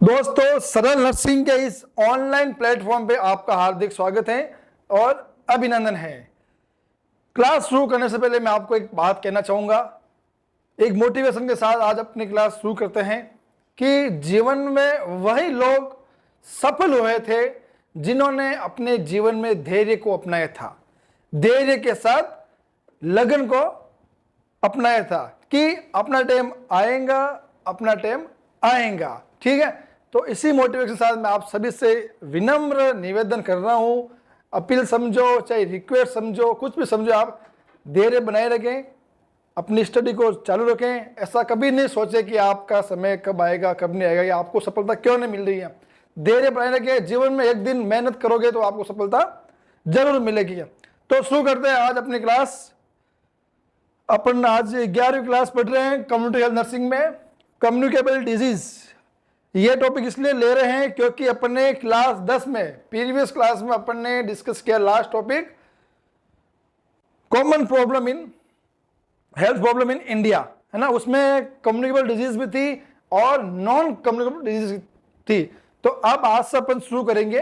दोस्तों, सरल नर्सिंग के इस ऑनलाइन प्लेटफॉर्म पे आपका हार्दिक स्वागत है और अभिनंदन है। क्लास शुरू करने से पहले मैं आपको एक बात कहना चाहूँगा। एक मोटिवेशन के साथ आज अपनी क्लास शुरू करते हैं कि जीवन में वही लोग सफल हुए थे जिन्होंने अपने जीवन में धैर्य को अपनाया था, धैर्य के साथ लगन को अपनाया था कि अपना टाइम आएगा, अपना टाइम आएगा। ठीक है, तो इसी मोटिवेशन के साथ मैं आप सभी से विनम्र निवेदन कर रहा हूं, अपील समझो चाहे रिक्वेस्ट समझो, कुछ भी समझो, आप धैर्य बनाए रखें, अपनी स्टडी को चालू रखें। ऐसा कभी नहीं सोचे कि आपका समय कब आएगा कब नहीं आएगा या आपको सफलता क्यों नहीं मिल रही है। धैर्य बनाए रखें, जीवन में एक दिन मेहनत करोगे तो आपको सफलता जरूर मिलेगी। तो शुरू करते हैं आज अपनी क्लास। अपन आज 11वीं क्लास पढ़ रहे हैं कम्युनिटी हेल्थ नर्सिंग में, कम्युनिकेबल डिजीज। ये टॉपिक इसलिए ले रहे हैं क्योंकि अपने क्लास 10 में, प्रीवियस क्लास में अपन ने डिस्कस किया last topic common problem in health problem in India, है ना। उसमें कम्युनिकेबल डिजीज भी थी और नॉन कम्युनिकेबल डिजीज थी। तो अब आज से अपन शुरू करेंगे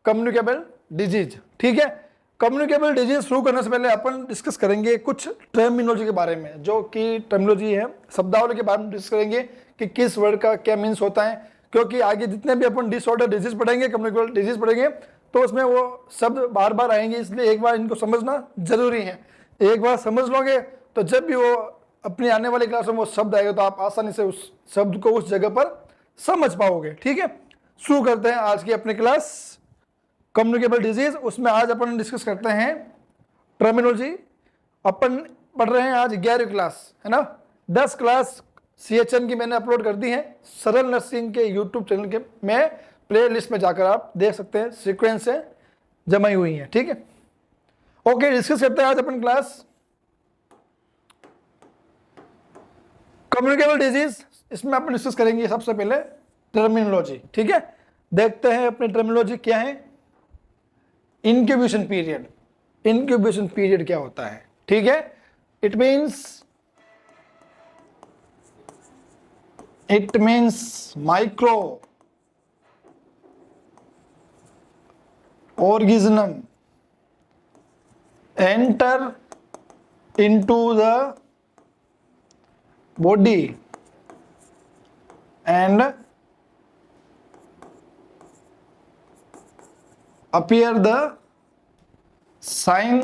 कम्युनिकेबल डिजीज। ठीक है, कम्युनिकेबल डिजीज शुरू करने से पहले अपन डिस्कस करेंगे कुछ टर्मिनोलॉजी के बारे में, जो कि टर्मिनोलॉजी है, शब्दावली के बारे में डिस्कस करेंगे कि किस वर्ड का क्या मीन्स होता है। क्योंकि आगे जितने भी अपन डिसऑर्डर डिजीज पढ़ेंगे, कम्युनिकेबल डिजीज पढ़ेंगे, तो उसमें वो शब्द बार बार आएंगे, इसलिए एक बार इनको समझना जरूरी है। एक बार समझ लोगे तो जब भी वो अपनी आने वाली क्लास में वो शब्द आएगा तो आप आसानी से उस शब्द को उस जगह पर समझ पाओगे। ठीक है, शुरू करते हैं आज की अपनी क्लास कम्युनिकेबल डिजीज। उसमें आज अपन डिस्कस करते हैं टर्मिनोलॉजी। अपन पढ़ रहे हैं आज 11वीं क्लास, है ना। 10 क्लास CHN की मैंने अपलोड कर दी है सरल नर्सिंग के YouTube चैनल के में, प्ले लिस्ट में जाकर आप देख सकते हैं, सीक्वेंस से जमाई हुई है। ठीक है, ओके, डिस्कस करते हैं आज अपन क्लास कम्युनिकेबल डिजीज। इसमें अपन डिस्कस करेंगे सबसे पहले टर्मिनोलॉजी। ठीक है, देखते हैं अपनी टर्मिनोलॉजी क्या है। इंक्यूबेशन पीरियड, इंक्यूबेशन पीरियड क्या होता है। ठीक है, it means micro organism enter into the body and appear the sign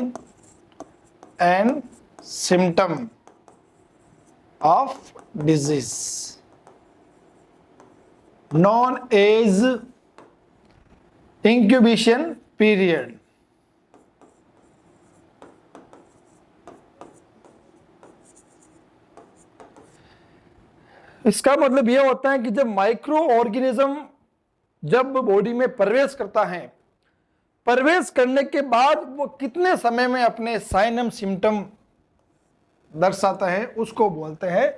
and symptom of disease known as incubation period। इसका मतलब यह होता है कि जब माइक्रो ऑर्गेनिज्म जब बॉडी में प्रवेश करता है, प्रवेश करने के बाद वो कितने समय में अपने साइन एंड सिम्टम दर्शाता है, उसको बोलते हैं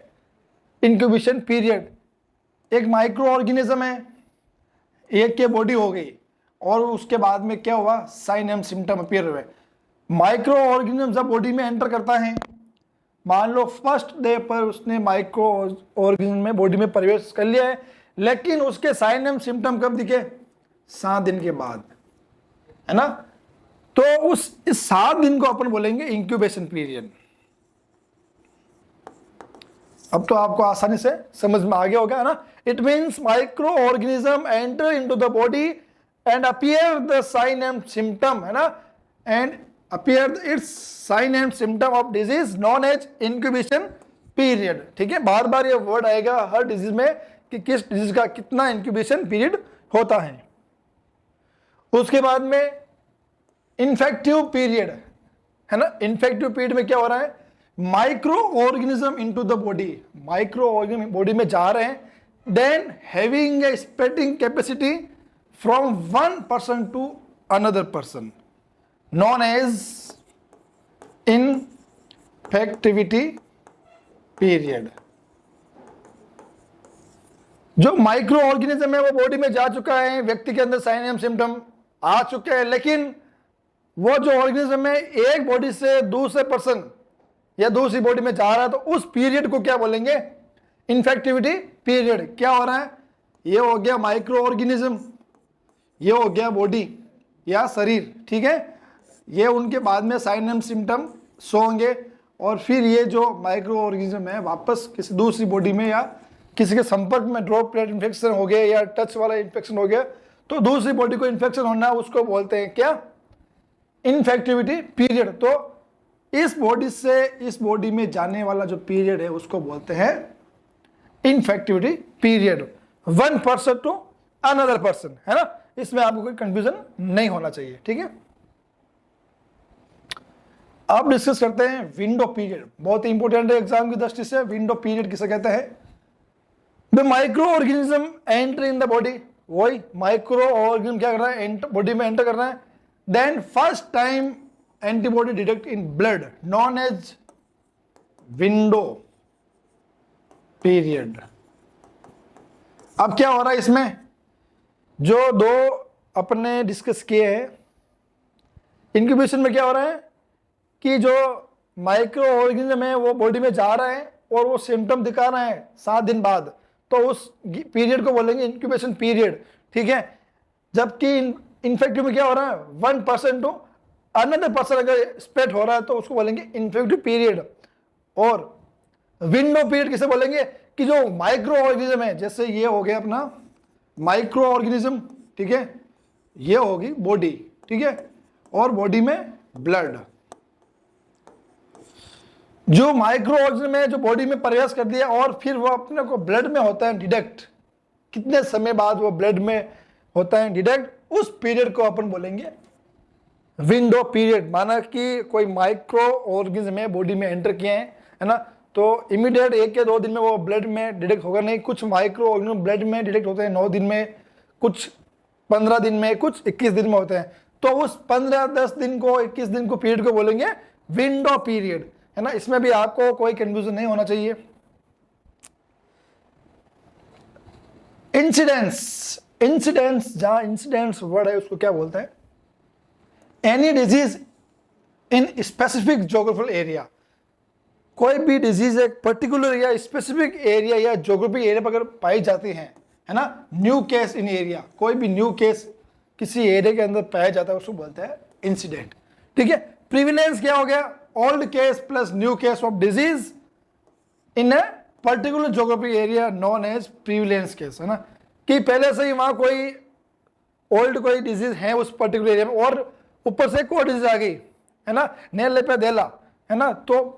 इंक्यूबेशन पीरियड। एक माइक्रो ऑर्गेनिज्म है, एक के बॉडी हो गई और उसके बाद में क्या हुआ, साइन एंड सिम्टम अपीयर हुए। माइक्रो ऑर्गेनिज्म जब बॉडी में एंटर करता है, मान लो फर्स्ट डे पर उसने माइक्रो ऑर्गेनिज्म में बॉडी में प्रवेश कर लिया है, लेकिन उसके साइन एंड सिम्टम कब दिखे, 7 दिन के बाद, है ना। तो इस 7 दिन को अपन बोलेंगे इंक्यूबेशन पीरियड। अब तो आपको आसानी से समझ में आ गया होगा, है ना। It means microorganism enter into the body and appear the sign and symptom, है ना, and appear its sign and symptom of disease known as incubation period. ठीक है, बार बार ये वर्ड आएगा हर डिजीज में कि किस डिजीज का कितना इंक्यूबेशन पीरियड होता है। उसके बाद में इन्फेक्टिव पीरियड, है ना। इन्फेक्टिव पीरियड में क्या हो रहा है, microorganism into the body, microorganism body में जा रहे हैं, then having a spreading capacity from one person to another person known as infectivity period. जो माइक्रो ऑर्गेनिज्म है वो बॉडी में जा चुका है, व्यक्ति के अंदर साइन एंड सिम्टम आ चुके हैं, लेकिन वो जो ऑर्गेनिज्म है एक बॉडी से दूसरे पर्सन या दूसरी बॉडी में जा रहा है, तो उस पीरियड को क्या बोलेंगे, इन्फेक्टिविटी पीरियड। क्या हो रहा है, ये हो गया माइक्रो ऑर्गेनिज्म, ये हो गया बॉडी या शरीर, ठीक है। ये उनके बाद में साइन एंड सिम्टम शो होंगे, और फिर ये जो माइक्रो ऑर्गेनिज्म है वापस किसी दूसरी बॉडी में या किसी के संपर्क में ड्रॉपलेट इन्फेक्शन हो गया या टच वाला इन्फेक्शन हो गया, तो दूसरी बॉडी को इन्फेक्शन होना, उसको बोलते हैं क्या, इन्फेक्टिविटी पीरियड। तो इस बॉडी से इस बॉडी में जाने वाला जो पीरियड है उसको बोलते हैं infectivity period, one person to another person, है ना। इसमें आपको कोई कंफ्यूजन नहीं होना चाहिए, ठीक है। अब डिस्कस करते हैं विंडो पीरियड, बहुत ही इंपॉर्टेंट है एग्जाम की दृष्टि से। विंडो पीरियड किसे कहते हैं? The micro organism enter in the body, वही माइक्रो ऑर्गेनिज्म क्या कर रहा है, बॉडी में एंटर कर रहा है। Then first time antibody detect in blood, known as window period. अब क्या हो रहा है इसमें, जो दो अपने डिस्कस किए हैं, इंक्यूबेशन में क्या हो रहा है कि जो माइक्रो ऑर्गेनिज्म है वो बॉडी में जा रहा है और वो सिम्टम दिखा रहा है 7 दिन बाद, तो उस पीरियड को बोलेंगे इंक्यूबेशन पीरियड, ठीक है। जबकि इन्फेक्टिव में क्या हो रहा है, 1% टू अनदर पर्सन अगर स्प्रेड हो रहा है तो उसको बोलेंगे इन्फेक्टिव पीरियड। और विंडो पीरियड किसे बोलेंगे कि जो माइक्रो ऑर्गेनिज्म है, जैसे ये हो गया अपना माइक्रो ऑर्गेनिज्म, ठीक है, ये होगी बॉडी, ठीक है, और बॉडी में ब्लड। जो माइक्रो ऑर्गेनिज्म है जो बॉडी में प्रवेश कर दिया और फिर वो अपने को ब्लड में होता है डिटेक्ट, कितने समय बाद वो ब्लड में होता है डिटेक्ट, उस पीरियड को अपन बोलेंगे विंडो पीरियड। माना कि कोई माइक्रो ऑर्गेनिज्म है बॉडी में एंटर किए हैं, है ना, तो इमीडिएट 1 या 2 दिन में वो ब्लड में डिटेक्ट होगा नहीं। कुछ माइक्रो ऑर्गेनिज्म ब्लड में डिटेक्ट होते हैं 9 दिन में, कुछ 15 दिन में, कुछ 21 दिन में होते हैं। तो उस 15, 10 दिन को, 21 दिन को पीरियड को बोलेंगे विंडो पीरियड, है ना। इसमें भी आपको कोई कंफ्यूजन नहीं होना चाहिए। इंसिडेंस, इंसिडेंस, जहां इंसिडेंस वर्ड है उसको क्या बोलते हैं, any disease in specific geographical area. कोई भी डिजीज एक पर्टिकुलर या स्पेसिफिक एरिया या ज्योग्राफिक एरिया पर अगर पाई जाती है ना, न्यू केस इन एरिया, कोई भी न्यू केस किसी एरिया के अंदर पाया जाता है उसको बोलते हैं इंसिडेंट, ठीक है। प्रिविलेंस क्या हो गया, old case plus new case of disease in a particular geographic area known as prevalence case, है ना, कि पहले से ही वहां कोई ओल्ड कोई डिजीज है उस पर्टिकुलर एरिया में और ऊपर से कोई डिजीज आ गई, है ना, नेले पे देला, है ना, तो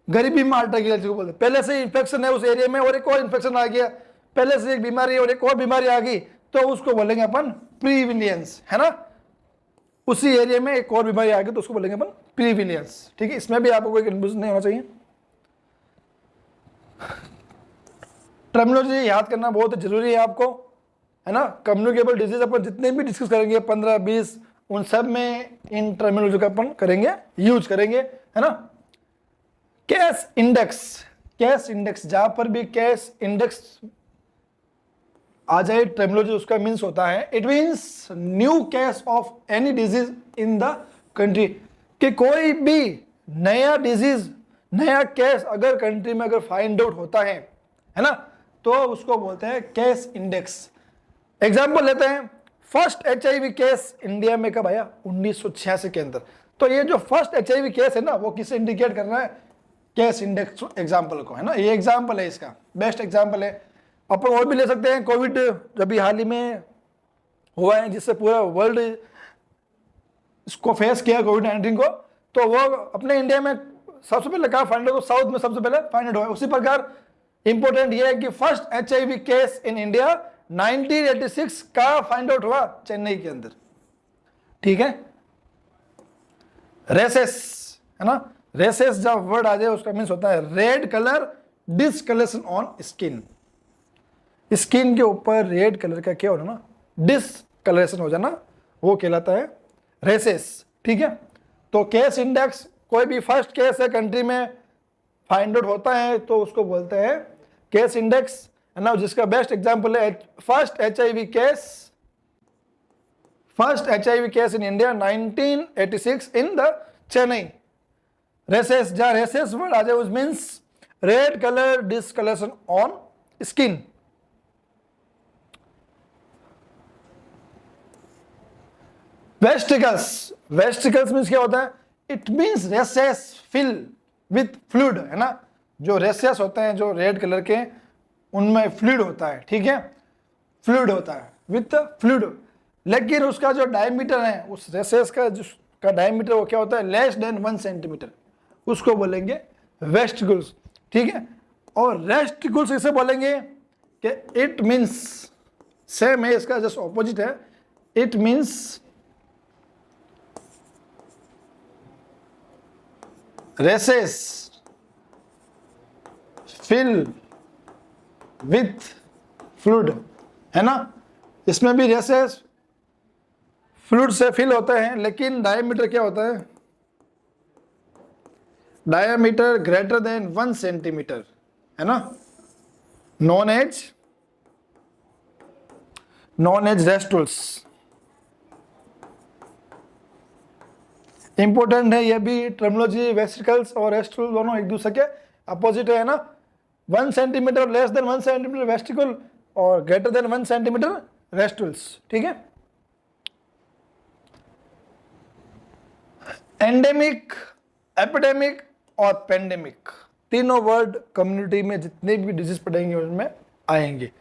गरीबी मार्टा की बोलते हैं। पहले से इन्फेक्शन है उस एरिया में और एक और इन्फेक्शन आ गया, पहले से एक बीमारी और एक और बीमारी आ गई, तो उसको बोलेंगे अपन प्रीविलियंस, है ना। उसी एरिया में एक और बीमारी आ गई तो उसको बोलेंगे अपन प्रीविलियंस, ठीक है। इसमें भी आपको कोई कंफ्यूजन नहीं होना चाहिए। टर्मिनोलॉजी याद करना बहुत जरूरी है आपको, है ना। कम्युनिकेबल डिजीज अपन जितने भी डिस्कस करेंगे 15, 20, उन सब में इन टर्मिनोलॉजी का अपन करेंगे, यूज करेंगे, है ना। केस इंडेक्स, केस इंडेक्स, जहां पर भी केस इंडेक्स आ जाए टर्मिनोलॉजी उसका मीन्स होता है, it means new case of any disease in the country, कि कोई भी नया डिजीज, नया केस अगर कंट्री में अगर फाइंड आउट होता है ना, तो उसको बोलते हैं केस इंडेक्स। एग्जाम्पल लेते हैं, फर्स्ट HIV केस इंडिया में कब आया, 1986 के अंदर। तो ये जो फर्स्ट HIV केस है ना, वो किसे इंडिकेट कर रहा है, केस इंडेक्स एग्जाम्पल को, है ना। ये एग्जाम्पल है, इसका बेस्ट एग्जाम्पल है। अपन और भी ले सकते हैं, कोविड जब भी हाल ही में हुआ है जिससे पूरा वर्ल्ड इसको फेस किया कोविड-19 को, तो वो अपने इंडिया में सबसे पहले कहा फाइंड आउट, साउथ में सबसे पहले फाइंड आउट हुआ। उसी प्रकार इंपॉर्टेंट ये है कि first HIV case in India 1986 का फाइंड आउट हुआ चेन्नई के अंदर, ठीक है। रेसेस, है ना, रेसेस जब वर्ड आ जाए उसका मीन्स होता है red colour discolouration on skin. Skin के ऊपर रेड कलर का क्या होना ना, डिसकलरेशन हो जाना, वो कहलाता है रेसेस, ठीक है। तो केस इंडेक्स, कोई भी फर्स्ट केस है कंट्री में फाइंड आउट होता है तो उसको बोलते हैं केस इंडेक्स, है ना। जिसका बेस्ट एग्जांपल है first HIV case in India 1986 in the Chennai. Rashes, जहां रेसेस वर्ड आ जाए उस means red colour discolouration on skin. Vesicles, vesicles means क्या होता है? It means rashes fill with fluid, है ना। जो रेसेस होते हैं जो रेड कलर के, उनमें फ्लूइड होता है, ठीक है, फ्लूइड होता है विथ फ्लूइड। लेकिन उसका जो डायमीटर है उस रेसेस का, जिसका डायमीटर वो क्या होता है? लेस देन 1 सेंटीमीटर, उसको बोलेंगे वेस्टिकल्स, ठीक है। और रेस्टिकल्स इसे बोलेंगे कि इट मीन्स, सेम है, इसका जस्ट ऑपोजिट है, it means rashes fill with fluid, है ना। इसमें भी रेसेस फ्लूइड से फिल होते हैं, लेकिन डायमीटर क्या होता है? डायमीटर ग्रेटर देन 1 सेंटीमीटर, है ना, नॉन एज रेस्टुल्स। इंपॉर्टेंट है ये भी टर्मिनोलॉजी, वेस्टिकल्स और रेस्टुल दोनों एक दूसरे के अपोजिट है ना। 1 सेंटीमीटर, लेस देन 1 सेंटीमीटर वेस्टिकल और ग्रेटर देन 1 सेंटीमीटर रेस्टुल्स, ठीक है। एंडेमिक, एपिडेमिक और पेंडेमिक, तीनों वर्ड कम्युनिटी में जितने भी डिजीज पढ़ेंगे उनमें आएंगे।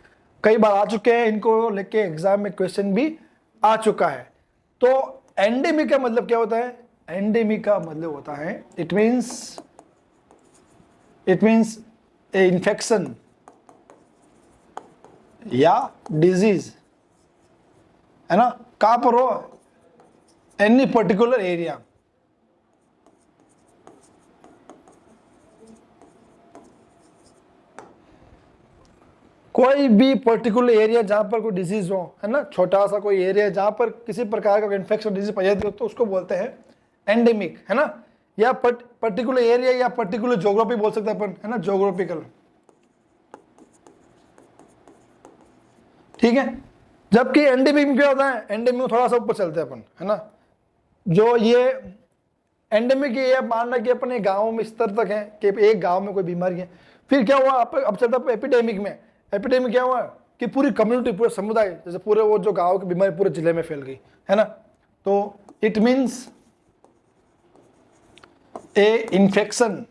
कई बार आ चुके हैं, इनको लेके एग्जाम में क्वेश्चन भी आ चुका है। तो एंडेमिक का मतलब क्या होता है? एंडेमिक का मतलब होता है इट मीन्स ए इन्फेक्शन या डिजीज, है ना, कहां पर हो? Any particular area. कोई भी पर्टिकुलर एरिया जहां पर कोई डिजीज हो, है ना, छोटा सा कोई एरिया जहां पर किसी प्रकार का इन्फेक्शन डिजीज पाई जाती हो, तो उसको बोलते हैं एंडेमिक, है ना। या पर्टिकुलर एरिया या पर्टिकुलर ज्योग्राफी बोल सकते हैं अपन, है ना, ज्योग्राफिकल, ठीक है। जबकि एंडेमिक में क्या होता है? एंडेमिक में थोड़ा सा ऊपर चलते हैं अपन, है ना। जो ये एंडेमिक ये मानना कि अपने गाँव में स्तर तक है कि एक गाँव में कोई बीमारी है। फिर क्या हुआ? अब चलता है एपिडेमिक में। एपिडेमिक क्या हुआ कि पूरी कम्युनिटी, पूरे समुदाय, जैसे पूरे वो जो गांव की बीमारी पूरे जिले में फैल गई, है ना। तो it means A infection,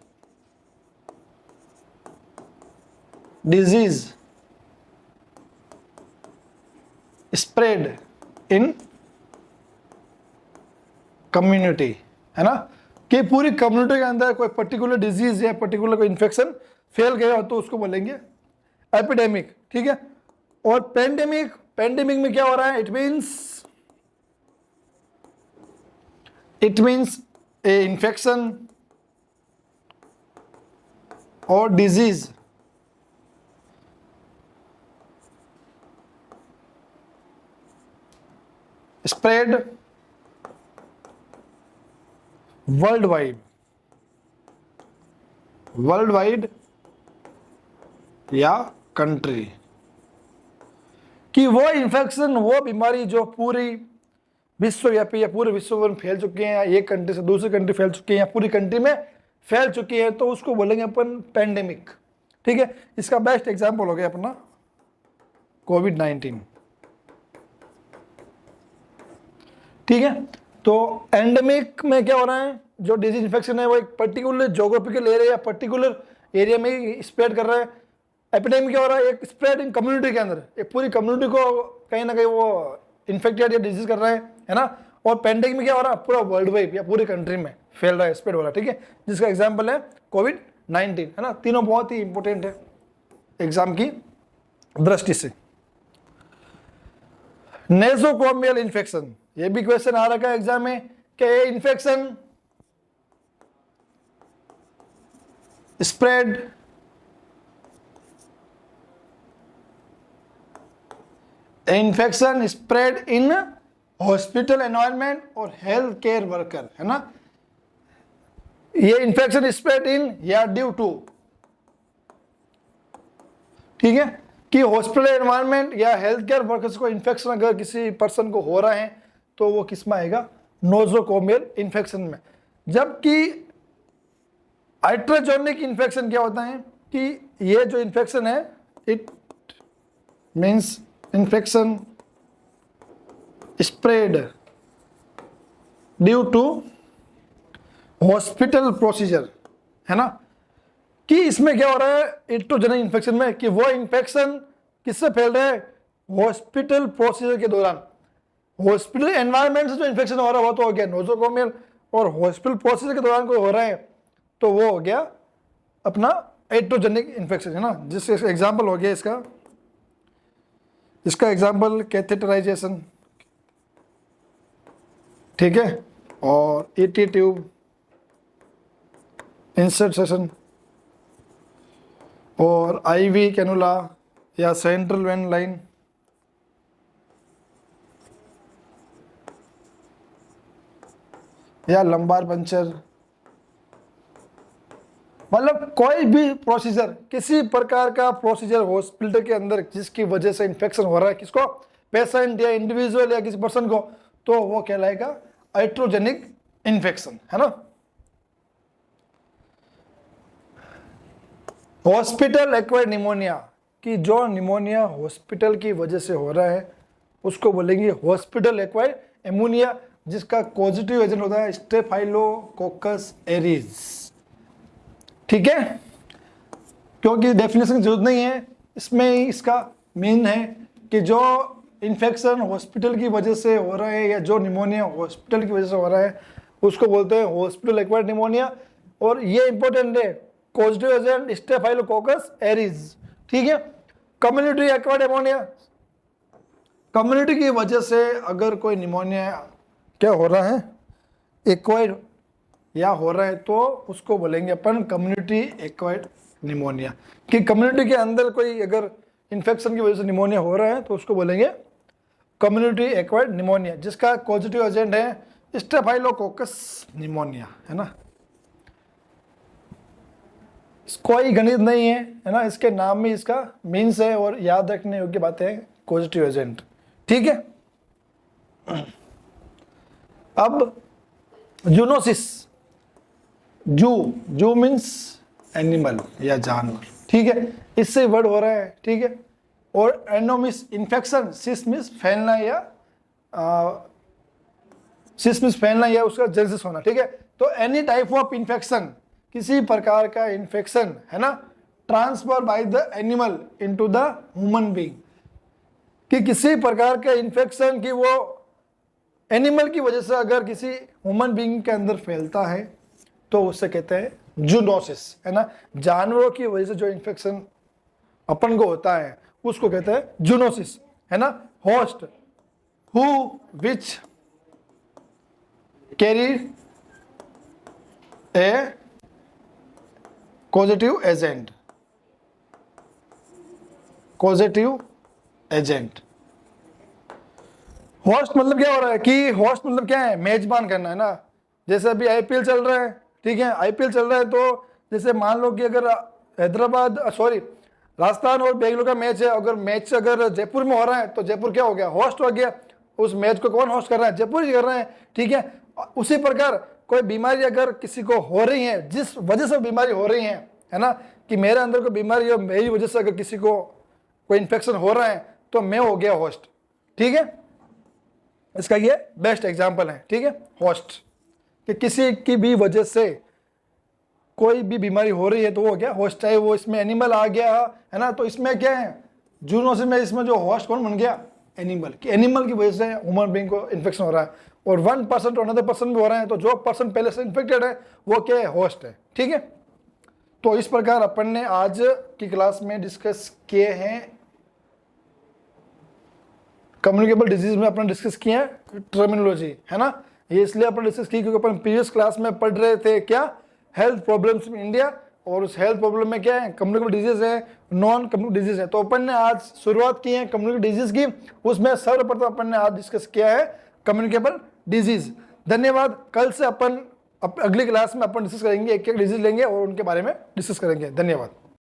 disease spread in community, है ना, कि पूरी कम्युनिटी के अंदर कोई पर्टिकुलर डिजीज या पर्टिकुलर कोई इन्फेक्शन फैल गया हो तो उसको बोलेंगे एपिडेमिक, ठीक है। और पेंडेमिक, पेंडेमिक में क्या हो रहा है? इट मीन्स ए इन्फेक्शन और डिजीज स्प्रेड वर्ल्ड वाइड या कंट्री, कि वो इन्फेक्शन, वो बीमारी जो पूरी विश्वव्यापी या पूरे विश्व में फैल चुकी है, या एक कंट्री से दूसरी कंट्री फैल चुकी है, या पूरी कंट्री में फैल चुकी है, तो उसको बोलेंगे अपन पेंडेमिक, ठीक है। इसका बेस्ट एग्जांपल हो गया अपना कोविड-19, ठीक है। तो एंडेमिक में क्या हो रहा है? जो डिजीज इन्फेक्शन है वो एक पर्टिकुलर ज्योग्राफिकल एरिया या पर्टिकुलर एरिया में ही स्प्रेड कर रहा है। एपिडेमिक क्या हो रहा है? एक स्प्रेड इन कम्युनिटी के अंदर, एक पूरी कम्युनिटी को कहीं ना कहीं वो इन्फेक्टेड या डिजीज कर रहा है ना। और पेंडेमिक में क्या हो रहा है? पूरा वर्ल्ड वाइड या पूरी कंट्री में फैल रहा है, स्प्रेड हो रहा है, ठीक है। जिसका एग्जाम्पल है कोविड-19, है ना। तीनों बहुत ही इंपॉर्टेंट है एग्जाम की दृष्टि से। नेजोकोमियल इन्फेक्शन, ये भी क्वेश्चन आ रखा है एग्जाम में कि ये infection spread infection spread in hospital environment और हेल्थ केयर वर्कर, है ना। ये इन्फेक्शन स्प्रेड इन या ड्यू टू, ठीक है, कि हॉस्पिटल एनवायरमेंट या हेल्थ केयर वर्कर्स को इन्फेक्शन अगर किसी पर्सन को हो रहा है तो वो किस में आएगा? नोजोकोमियल इन्फेक्शन में। जबकि हाइड्रोजोनिक इन्फेक्शन क्या होता है कि ये जो इन्फेक्शन है it means infection spread due to hospital procedure, है ना, कि इसमें क्या हो रहा है इलेक्ट्रोजेनिक इन्फेक्शन में, कि वो इन्फेक्शन किससे फैल रहा है, हॉस्पिटल प्रोसीजर के दौरान। हॉस्पिटल एनवायरनमेंट से जो इन्फेक्शन हो रहा है वो तो हो गया नोजोकोमियल, और हॉस्पिटल प्रोसीजर के दौरान कोई हो रहा है तो वो हो गया अपना इलेक्ट्रोजेनिक इन्फेक्शन, है ना। जिससे एग्जाम्पल हो गया इसका एग्जाम्पल कैथेटराइजेशन, ठीक है, और ईटी ट्यूब इंसर्शन, और आईवी कैनुला या सेंट्रल वेन लाइन, या लंबार पंचर, मतलब कोई भी प्रोसीजर, किसी प्रकार का प्रोसीजर हॉस्पिटल के अंदर जिसकी वजह से इन्फेक्शन हो रहा है किसको, पेशेंट या इंडिविजुअल या किसी पर्सन को, तो वो कहलाएगा इलेक्ट्रोजेनिक इन्फेक्शन, है ना। हॉस्पिटल एक्वायर्ड निमोनिया, कि जो निमोनिया हॉस्पिटल की वजह से हो रहा है उसको बोलेंगे हॉस्पिटल एक्वायर्ड एमोनिया, जिसका पॉजिटिव एजेंट होता है स्टेफाइलोकोकस एरीज, ठीक है। क्योंकि डेफिनेशन की जरूरत नहीं है, इसमें ही इसका मेन है कि जो इन्फेक्शन हॉस्पिटल की वजह से हो रहा है या जो निमोनिया हॉस्पिटल की वजह से हो रहा है उसको बोलते हैं हॉस्पिटल एक्वायर्ड निमोनिया। और ये इंपॉर्टेंट है, पॉजिटिव एजेंट स्टेफाइलोकोकस एरीज, ठीक है। कम्युनिटी एक्वायर्ड निमोनिया, कम्युनिटी की वजह से अगर कोई निमोनिया क्या हो रहा है एक्वायर्ड या हो रहा है तो उसको बोलेंगे अपन कम्युनिटी एक्वायर्ड निमोनिया, कि कम्युनिटी के अंदर कोई अगर इन्फेक्शन की वजह से निमोनिया हो रहा है तो उसको बोलेंगे कम्युनिटी एक्वायर्ड निमोनिया, जिसका पॉजिटिव एजेंट है स्टेफाइलोकोकस निमोनिया, है ना। कोई गणित नहीं है ना, इसके नाम में इसका मीन्स है और याद रखने योग्य बातें हैं, पॉजिटिव एजेंट, ठीक है। अब जूनोसिस, जू मीन्स एनिमल या जानवर, ठीक है, इससे वर्ड हो रहा है, ठीक है। और एनोमिस इन्फेक्शन, सिस मीन्स फैलना या उसका जेनेसिस होना, ठीक है। तो एनी टाइप ऑफ इन्फेक्शन, किसी प्रकार का इन्फेक्शन, है ना, transfer by the animal into the human being, कि किसी प्रकार का इन्फेक्शन की वो एनिमल की वजह से अगर किसी ह्यूमन बीइंग के अंदर फैलता है तो उससे कहते हैं जूनोसिस, है ना। जानवरों की वजह से जो इन्फेक्शन अपन को होता है उसको कहते हैं जूनोसिस, है ना। Host who which carry A causative agent, host मतलब क्या हो रहा है कि होस्ट मतलब क्या है, मेजबान करना, है ना। जैसे अभी आईपीएल चल रहा है, ठीक है, आईपीएल चल रहा है तो जैसे मान लो कि अगर राजस्थान और बेंगलुरु का मैच है, अगर मैच अगर जयपुर में हो रहा है तो जयपुर क्या हो गया, होस्ट हो गया। उस मैच को कौन होस्ट कर रहा है, जयपुर ही कर रहे हैं, ठीक है। उसी प्रकार कोई बीमारी अगर किसी को हो रही है, जिस वजह से बीमारी हो रही है ना, कि मेरे अंदर कोई बीमारी हो, मेरी वजह से अगर किसी को कोई इन्फेक्शन हो रहा है तो मैं हो गया होस्ट, ठीक है। इसका ये बेस्ट एग्जाम्पल है, ठीक है, होस्ट, कि किसी की भी वजह से कोई भी बीमारी हो रही है तो वो हो गया होस्ट, चाहे वो इसमें एनिमल आ गया, है ना। तो इसमें क्या है, जूनोसिस में इसमें जो होस्ट कौन बन गया, एनिमल, कि एनिमल की वजह से ह्यूमन बीइंग को इन्फेक्शन हो रहा है और 1% और अनदर पर्सन भी हो रहा है, तो जो पर्सन पहले से इन्फेक्टेड है वो क्या है, होस्ट है, ठीक है। तो इस प्रकार अपन ने आज की क्लास में डिस्कस किए हैं, कम्युनिकेबल डिजीज में अपन डिस्कस किए हैं टर्मिनोलॉजी, है ना। ये इसलिए अपन डिस्कस की क्योंकि अपन प्रीवियस क्लास में पढ़ रहे थे क्या, हेल्थ प्रॉब्लम्स इन इंडिया, और उस हेल्थ प्रॉब्लम में क्या है, कम्युनिकेबल डिजीज है, नॉन कम्युनिकेबल डिजीज है। तो अपन ने आज शुरुआत की है कम्युनिकेबल डिजीज की, उसमें सर्वप्रथम अपन ने आज डिस्कस किया है कम्युनिकेबल डिजीज। धन्यवाद। कल से अपन अगली क्लास में अपन डिस्कस करेंगे, एक एक डिजीज लेंगे और उनके बारे में डिस्कस करेंगे। धन्यवाद।